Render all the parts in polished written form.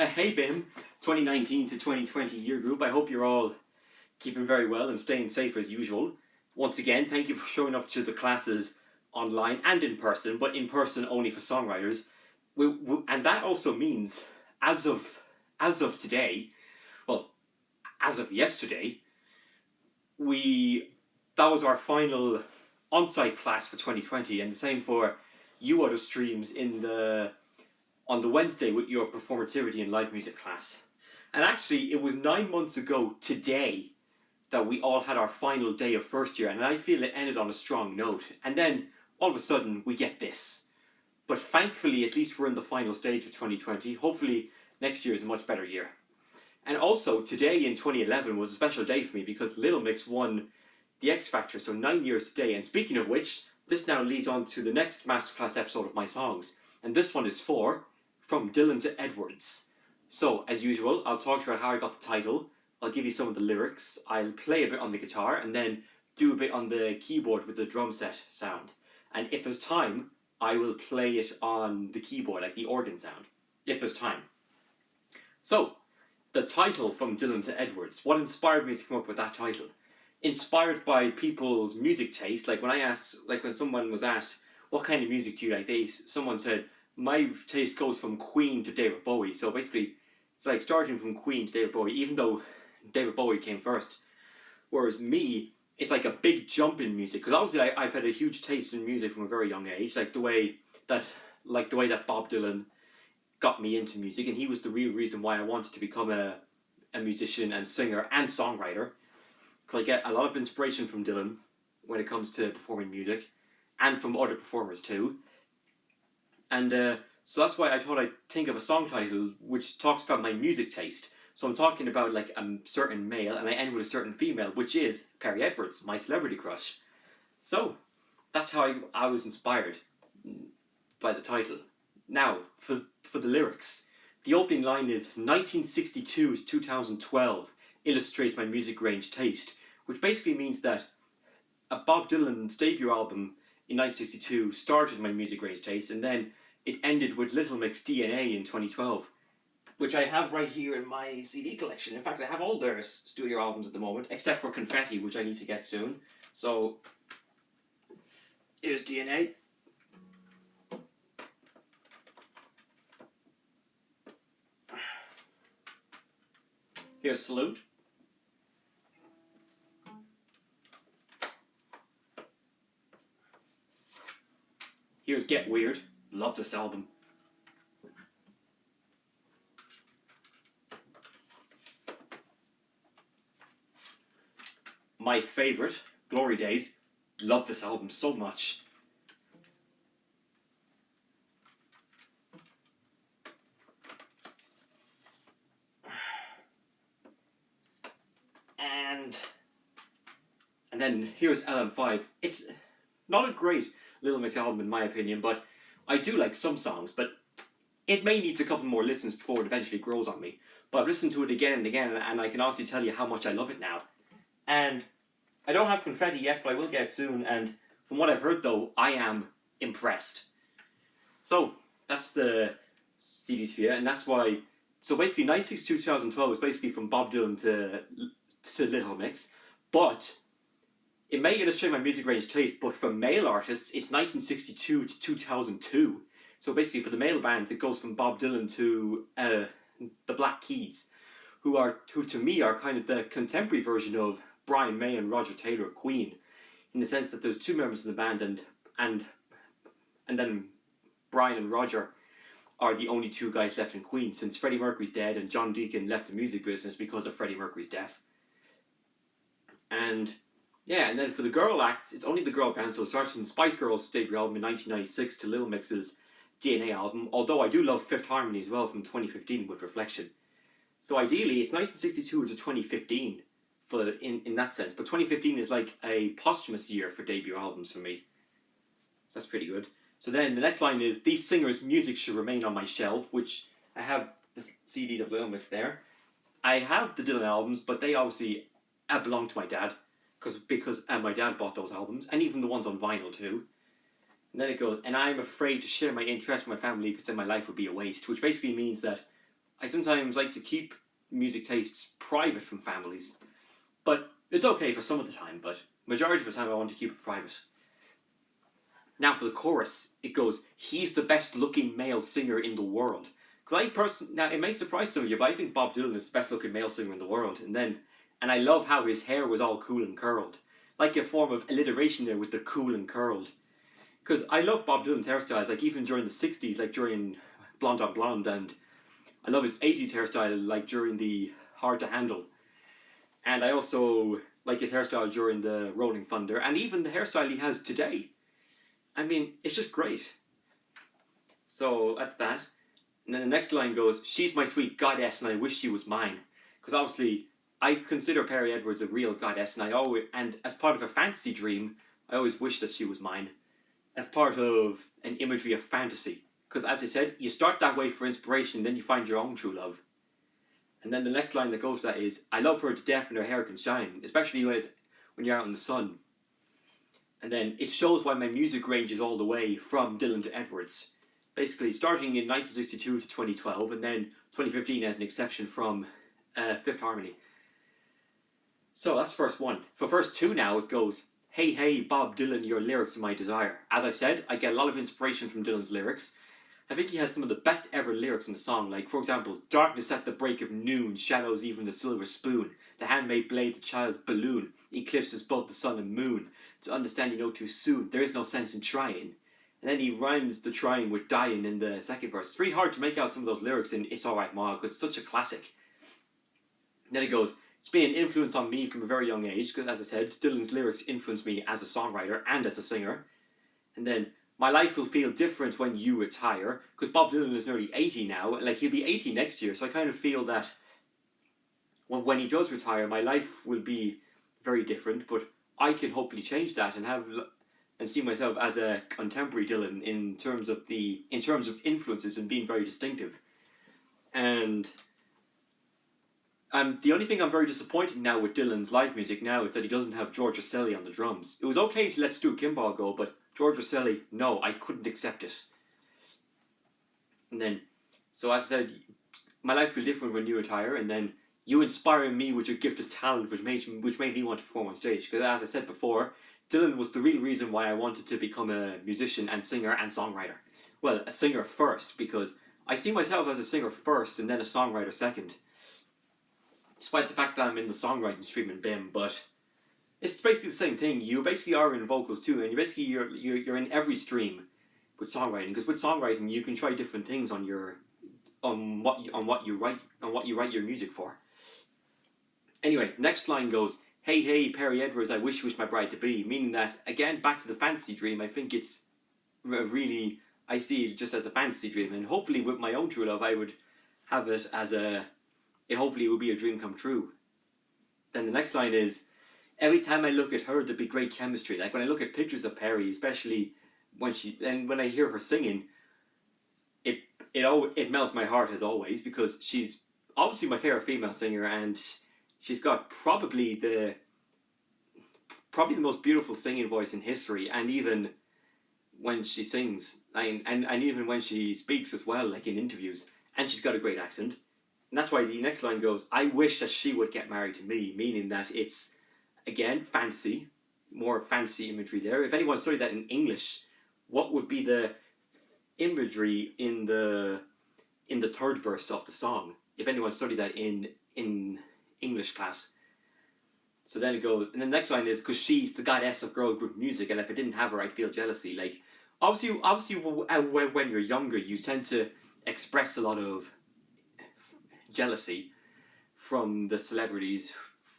Hey Bim, 2019 to 2020 year group. I hope you're all keeping very well and staying safe as usual. Once again, thank you for showing up to the classes online and in person, but in person only for songwriters. And that also means, as of today, well, as of yesterday, we that was our final on-site class for 2020, and the same for you other streams on the Wednesday with your performativity and live music class. And actually, it was 9 months ago today that we all had our final day of first year, and I feel it ended on a strong note. And then, all of a sudden, we get this. But thankfully, at least we're in the final stage of 2020. Hopefully, next year is a much better year. And also, today in 2011 was a special day for me because Little Mix won the X Factor, so 9 years today. And speaking of which, this now leads on to the next Masterclass episode of my songs. And this one is From Dylan to Edwards. So, as usual, I'll talk to you about how I got the title. I'll give you some of the lyrics. I'll play a bit on the guitar and then do a bit on the keyboard with the drum set sound. And if there's time, I will play it on the keyboard, like the organ sound, if there's time. So, the title From Dylan to Edwards. What inspired me to come up with that title? Inspired by people's music taste. Like when someone was asked, what kind of music do you like? Someone said, my taste goes from Queen to David Bowie. So basically, it's like starting from Queen to David Bowie, even though David Bowie came first. Whereas me, it's like a big jump in music. Because obviously I've had a huge taste in music from a very young age. Like the way that Bob Dylan got me into music. And he was the real reason why I wanted to become a musician and singer and songwriter. Because I get a lot of inspiration from Dylan when it comes to performing music. And from other performers too. And so that's why I thought I'd think of a song title which talks about my music taste. So I'm talking about like a certain male and I end with a certain female, which is Perry Edwards, my celebrity crush. So that's how I was inspired by the title. Now, for the lyrics. The opening line is 1962 to 2012 illustrates my music range taste, which basically means that Bob Dylan's debut album in 1962 started my music range taste, and then it ended with Little Mix DNA in 2012, which I have right here in my CD collection. In fact, I have all their studio albums at the moment, except for Confetti, which I need to get soon. So, here's DNA. Here's Salute. Here's Get Weird. Love this album. My favourite, Glory Days. Love this album so much. And then here's LM5. It's not a great Little Mix album in my opinion, but I do like some songs, but it may need a couple more listens before it eventually grows on me. But I've listened to it again and again, and I can honestly tell you how much I love it now. And I don't have Confetti yet, but I will get it soon, and from what I've heard though, I am impressed. So, that's the CD sphere, and that's why... So basically, 1962 2012 is basically from Bob Dylan to Little Mix, but it may illustrate my music range taste, but for male artists, it's 1962 to 2002. So basically, for the male bands, it goes from Bob Dylan to the Black Keys, who to me are kind of the contemporary version of Brian May and Roger Taylor of Queen, in the sense that there's two members of the band, and then Brian and Roger are the only two guys left in Queen, since Freddie Mercury's dead and John Deacon left the music business because of Freddie Mercury's death. And yeah, and then for the girl acts, it's only the girl band, so it starts from the Spice Girls' debut album in 1996 to Little Mix's DNA album, although I do love Fifth Harmony as well from 2015 with Reflection. So ideally, it's 1962 to 2015 in that sense, but 2015 is like a posthumous year for debut albums for me. So that's pretty good. So then the next line is, these singers' music should remain on my shelf, which I have the CD of Little Mix there. I have the Dylan albums, but they obviously belong to my dad, because my dad bought those albums, and even the ones on vinyl too. And then it goes, and I'm afraid to share my interest with my family because then my life would be a waste, which basically means that I sometimes like to keep music tastes private from families, but it's okay for some of the time, but majority of the time I want to keep it private. Now for the chorus, it goes, he's the best looking male singer in the world. Now it may surprise some of you, but I think Bob Dylan is the best looking male singer in the world. And I love how his hair was all cool and curled. Like a form of alliteration there with the cool and curled. Because I love Bob Dylan's hairstyles, like even during the 60s, like during Blonde on Blonde, and I love his 80s hairstyle, like during the Hard to Handle. And I also like his hairstyle during the Rolling Thunder, and even the hairstyle he has today. I mean, it's just great. So that's that. And then the next line goes, she's my sweet goddess and I wish she was mine. Because obviously, I consider Perry Edwards a real goddess, and as part of a fantasy dream, I always wish that she was mine. As part of an imagery of fantasy. Because as I said, you start that way for inspiration, then you find your own true love. And then the next line that goes to that is, I love her to death and her hair can shine, especially when you're out in the sun. And then it shows why my music ranges all the way from Dylan to Edwards. Basically, starting in 1962 to 2012, and then 2015 as an exception from Fifth Harmony. So that's the first one. For verse 2 now, it goes, hey, hey, Bob Dylan, your lyrics are my desire. As I said, I get a lot of inspiration from Dylan's lyrics. I think he has some of the best ever lyrics in the song, like, for example, darkness at the break of noon, shadows even the silver spoon, the handmade blade, the child's balloon, eclipses both the sun and moon, to understand you know too soon, there is no sense in trying. And then he rhymes the trying with dying in the second verse. It's really hard to make out some of those lyrics in It's Alright Ma, because it's such a classic. And then it goes, it's been an influence on me from a very young age, because as I said, Dylan's lyrics influenced me as a songwriter and as a singer. And then, my life will feel different when you retire, because Bob Dylan is nearly 80 now, like he'll be 80 next year, so I kind of feel that when he does retire, my life will be very different, but I can hopefully change that and see myself as a contemporary Dylan in terms of influences and being very distinctive. And the only thing I'm very disappointed now with Dylan's live music now is that he doesn't have George Roselli on the drums. It was okay to let Stu Kimball go, but George Roselli, no, I couldn't accept it. And then, so as I said, my life will be different when you retire, and then you inspire me with your gift of talent, which made me want to perform on stage. Because as I said before, Dylan was the real reason why I wanted to become a musician and singer and songwriter. Well, a singer first, because I see myself as a singer first and then a songwriter second. Despite the fact that I'm in the songwriting stream in BIM, but it's basically the same thing. You basically are in vocals too, and you're in every stream with songwriting. Because with songwriting, you can try different things on what you write your music for. Anyway, next line goes, hey, hey, Perry Edwards, I wish my bride to be. Meaning that, again, back to the fantasy dream, I think it's really, I see it just as a fantasy dream. And hopefully with my own true love, I would have it as it hopefully will be a dream come true. Then the next line is, every time I look at her, there'd be great chemistry. Like when I look at pictures of Perry, especially when I hear her singing, it melts my heart as always, because she's obviously my favorite female singer, and she's got probably the most beautiful singing voice in history. And even when she sings, and even when she speaks as well, like in interviews, and she's got a great accent. And that's why the next line goes, I wish that she would get married to me, meaning that it's, again, fantasy, more fantasy imagery there. If anyone studied that in English, what would be the imagery in the third verse of the song? If anyone studied that in English class. So then it goes, and the next line is, because she's the goddess of girl group music, and if I didn't have her, I'd feel jealousy. Like, obviously, when you're younger, you tend to express a lot of jealousy from the celebrities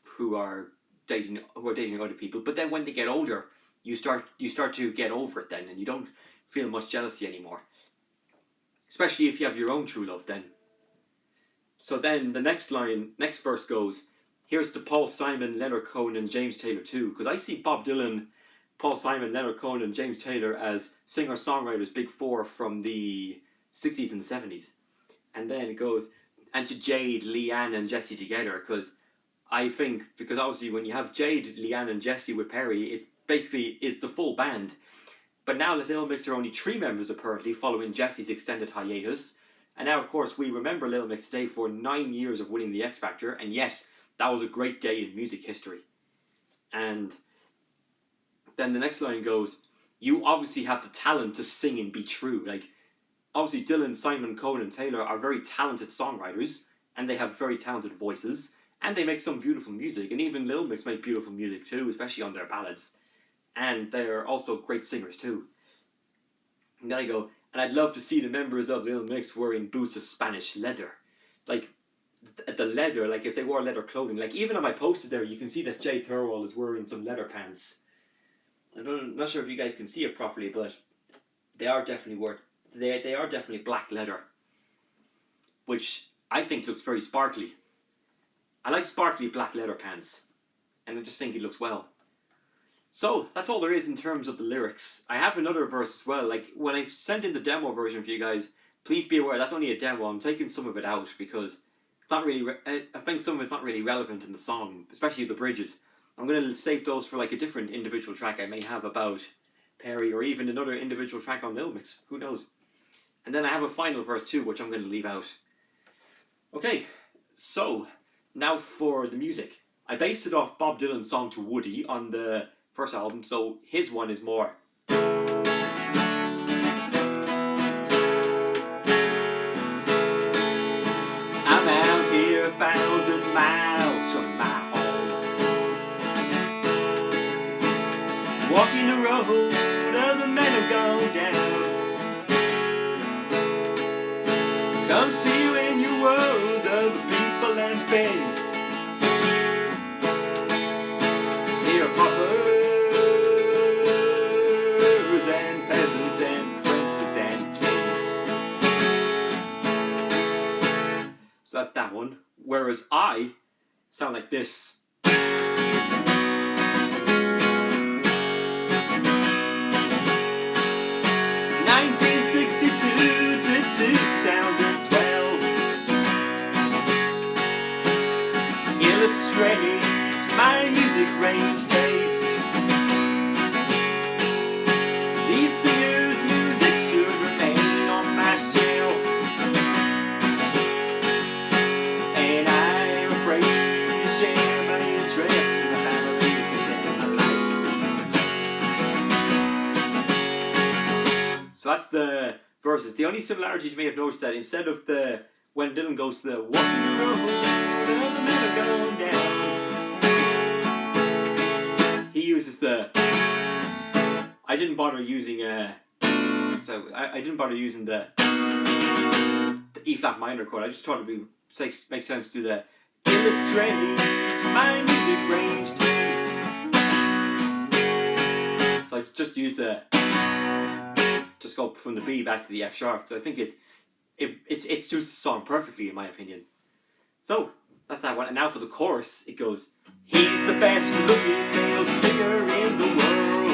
who are dating other people. But then when they get older, you start to get over it then, and you don't feel much jealousy anymore. Especially if you have your own true love then. So then the next verse goes, here's to Paul Simon, Leonard Cohen, and James Taylor too. Because I see Bob Dylan, Paul Simon, Leonard Cohen, and James Taylor as singer-songwriters big four from the 60s and 70s. And then it goes, and to Jade, Leanne, and Jesse together, because I think, because obviously when you have Jade, Leanne, and Jesse with Perry, it basically is the full band. But now Little Mix are only 3 members apparently, following Jesse's extended hiatus, And now, of course, we remember Little Mix today for 9 years of winning the X Factor. And yes, that was a great day in music history. And then the next line goes, you obviously have the talent to sing and be true. Like, obviously Dylan, Simon, Cohen and Taylor are very talented songwriters, and they have very talented voices, and they make some beautiful music, and even Little Mix make beautiful music too, especially on their ballads. And they're also great singers too. And then I go, and I'd love to see the members of Little Mix wearing boots of Spanish leather. Like, the leather, like if they wore leather clothing. Like, even on my poster there, you can see that Jay Thirlwall is wearing some leather pants. I'm not sure if you guys can see it properly, but they are definitely they are definitely black leather, which I think looks very sparkly. I like sparkly black leather pants, and I just think it looks well. So that's all there is in terms of the lyrics. I have another verse as well. Like, when I send in the demo version for you guys, please be aware that's only a demo. I'm taking some of it out because it's not really. I think some of it's not really relevant in the song, especially the bridges. I'm going to save those for like a different individual track I may have about Perry, or even another individual track on Little Mix. Who knows? And then I have a final verse too, which I'm going to leave out. Okay, so now for the music. I based it off Bob Dylan's song to Woody on the first album, so his one is more. I'm out here 1,000 miles from my home, walking the road other men have gone down. Come see you in your world of people and things. Here are paupers and peasants and princes and kings. So that's that one. Whereas I sound like this. 1962 to 2012 illustrates my music range taste. These singers' music should remain on my shelf, and I'm afraid to share my interest in the family and my life. So that's the verses. The only similarities you may have noticed that instead of the when Dylan goes to the walking the road, the men are going down, he uses the. I didn't bother using I didn't bother using the E flat minor chord. I just thought it'd make sense to the illustrates my music range taste. So I just use the. Just go from the B back to the F sharp. So I think it suits the song perfectly, in my opinion. So that's that one. And now for the chorus, it goes, he's the best looking male singer in the world,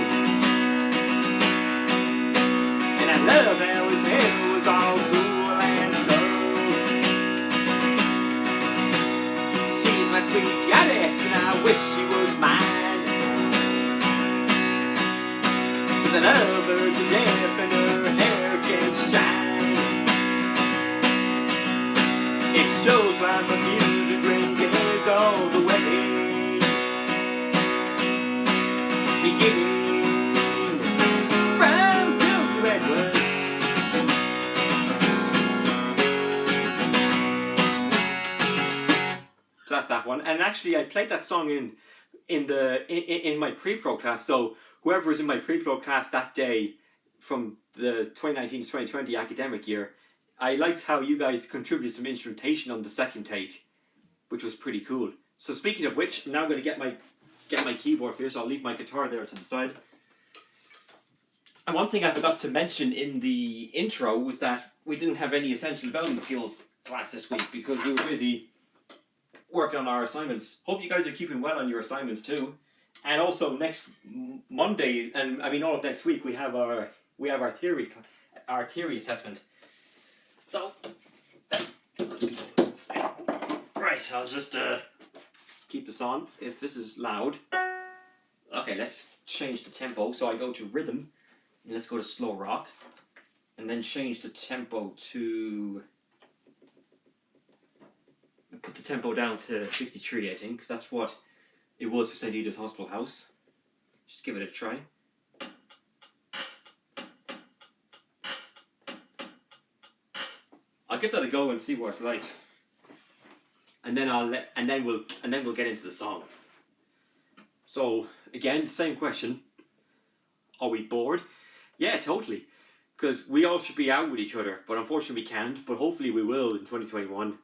and I love how his hair was all cool and curled. She's my sweet goddess, and I wish she was mine, 'cause I love her to death and her hair can shine. It shows why my music ranges all the way, beginning from Jones to Edwards. So that's that one. And actually, I played that song in my pre-pro class. So whoever was in my pre-pro class that day from the 2019 to 2020 academic year, I liked how you guys contributed some instrumentation on the second take, which was pretty cool. So speaking of which, I'm now going to get my keyboard here, so I'll leave my guitar there to the side. And one thing I forgot to mention in the intro was that we didn't have any essential development skills class this week because we were busy working on our assignments. Hope you guys are keeping well on your assignments too. And also next Monday, and I mean all of next week, we have our theory assessment. So that's right. I'll just keep this on. If this is loud, okay. Let's change the tempo. So I go to rhythm, and let's go to slow rock, and then change the tempo to put the tempo down to 63, I think, because that's what it was for St. Edith's Hospital House. Just give it a try. I'll give that a go and see what it's like, and then we'll get into the song. So again, the same question: are we bored? Yeah, totally, because we all should be out with each other, but unfortunately we can't. But hopefully we will in 2021.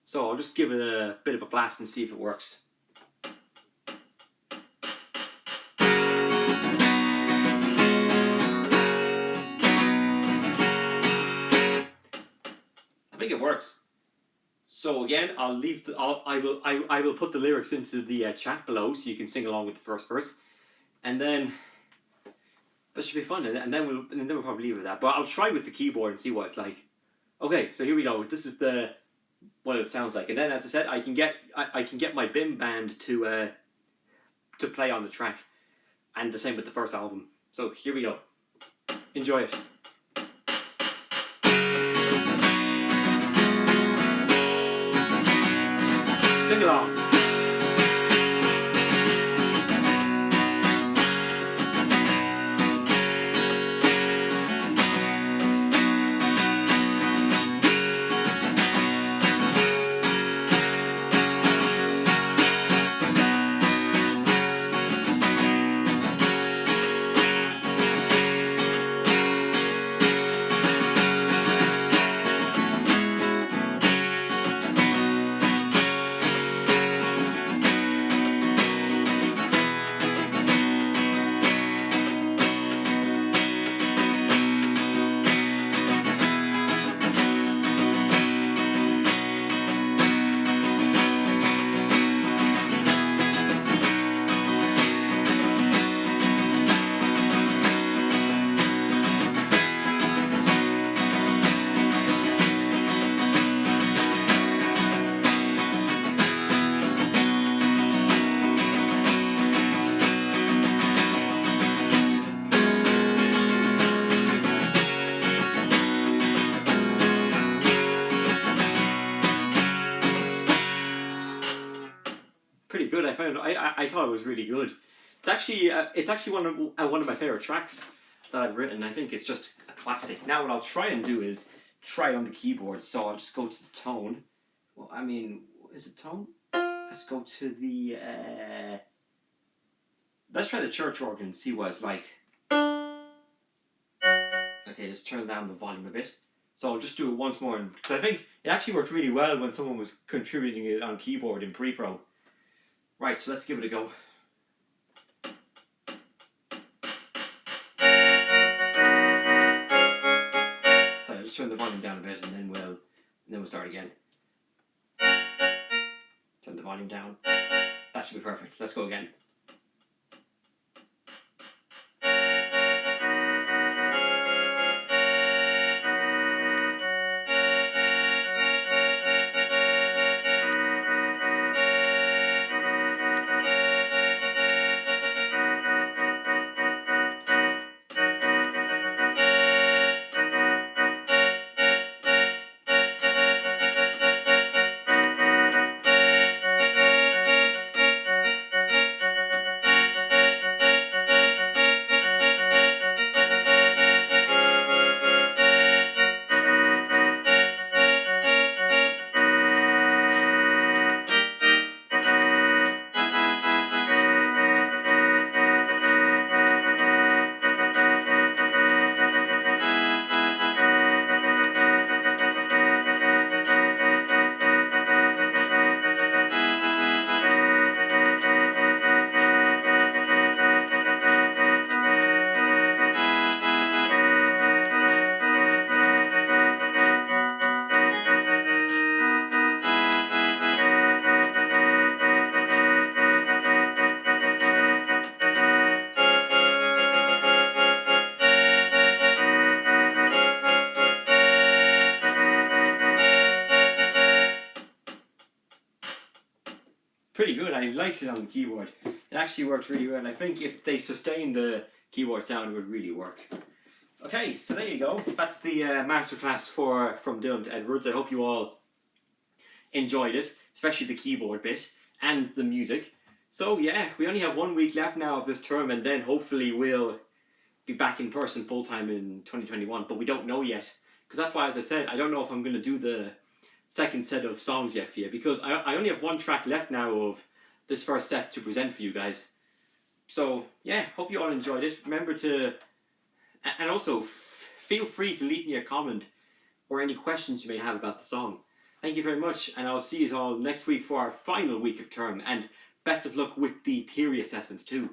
So I'll just give it a bit of a blast and see if it works. I think it works. So again, I will put the lyrics into the chat below so you can sing along with the first verse, and then that should be fun. And then we'll probably leave it at that. But I'll try with the keyboard and see what it's like. Okay, so here we go. This is what it sounds like, and then as I said, I can get my BIM band to play on the track, and the same with the first album. So here we go. Enjoy it. Sing along. Pretty good. I thought it was really good. It's actually one of my favorite tracks that I've written. I think it's just a classic. Now what I'll try and do is try on the keyboard. So I'll just go to the tone. Well, I mean, is it tone? Let's go to the. Let's try the church organ and see what it's like. Okay, just turn down the volume a bit. So I'll just do it once more, because I think it actually worked really well when someone was contributing it on keyboard in pre-pro. Right, so let's give it a go. So I'll just turn the volume down a bit, and then we'll start again. Turn the volume down. That should be perfect. Let's go again. Pretty good. I liked it on the keyboard. It actually worked really well. I think if they sustained the keyboard sound, it would really work. Okay, so there you go. That's the masterclass from Dylan to Edwards. I hope you all enjoyed it, especially the keyboard bit and the music. So yeah, we only have 1 week left now of this term, and then hopefully we'll be back in person full time in 2021. But we don't know yet, because that's why, as I said, I don't know if I'm going to do the second set of songs yet for you, because I only have one track left now of this first set to present for you guys. So yeah, hope you all enjoyed it. Remember to, and also feel free to leave me a comment or any questions you may have about the song. Thank you very much, and I'll see you all next week for our final week of term, and best of luck with the theory assessments too.